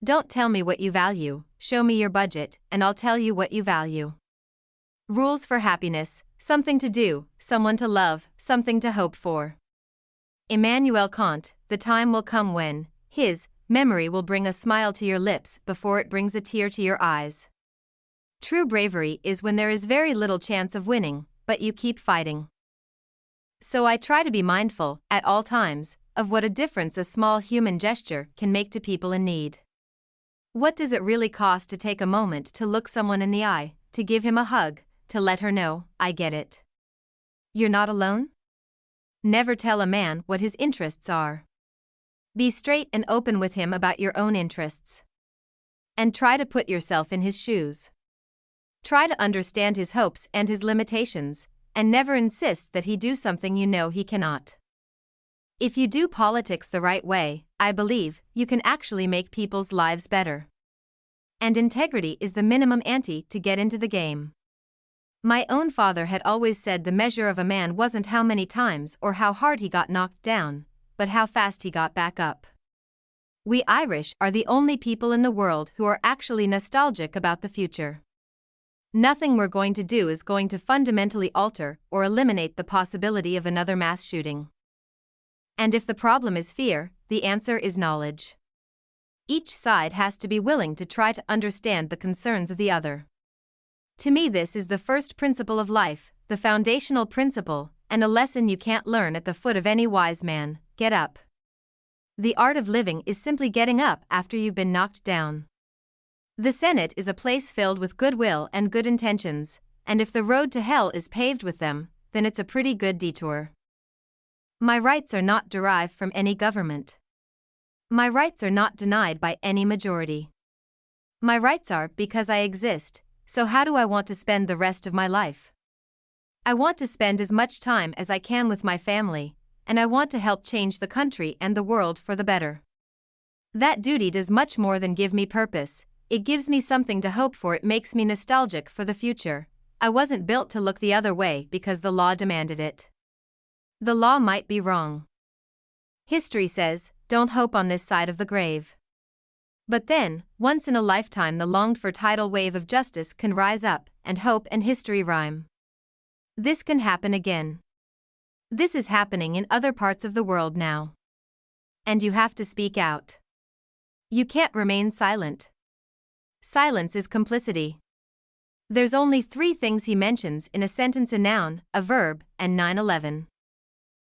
Don't tell me what you value, show me your budget, and I'll tell you what you value. Rules for happiness: something to do, someone to love, something to hope for. Immanuel Kant: the time will come when his memory will bring a smile to your lips before it brings a tear to your eyes. True bravery is when there is very little chance of winning, but you keep fighting. So I try to be mindful, at all times, of what a difference a small human gesture can make to people in need. What does it really cost to take a moment to look someone in the eye, to give him a hug, to let her know, I get it. You're not alone? Never tell a man what his interests are. Be straight and open with him about your own interests. And try to put yourself in his shoes. Try to understand his hopes and his limitations, and never insist that he do something you know he cannot. If you do politics the right way, I believe, you can actually make people's lives better. And integrity is the minimum ante to get into the game. My own father had always said the measure of a man wasn't how many times or how hard he got knocked down, but how fast he got back up. We Irish are the only people in the world who are actually nostalgic about the future. Nothing we're going to do is going to fundamentally alter or eliminate the possibility of another mass shooting. And if the problem is fear, the answer is knowledge. Each side has to be willing to try to understand the concerns of the other. To me, this is the first principle of life, the foundational principle, and a lesson you can't learn at the foot of any wise man: get up. The art of living is simply getting up after you've been knocked down. The Senate is a place filled with goodwill and good intentions, and if the road to hell is paved with them, then it's a pretty good detour. My rights are not derived from any government. My rights are not denied by any majority. My rights are because I exist, so how do I want to spend the rest of my life? I want to spend as much time as I can with my family, and I want to help change the country and the world for the better. That duty does much more than give me purpose, it gives me something to hope for, it makes me nostalgic for the future. I wasn't built to look the other way because the law demanded it. The law might be wrong. History says, don't hope on this side of the grave. But then, once in a lifetime, the longed-for tidal wave of justice can rise up, and hope and history rhyme. This can happen again. This is happening in other parts of the world now. And you have to speak out. You can't remain silent. Silence is complicity. There's only 3 things he mentions in a sentence: a noun, a verb, and 9/11.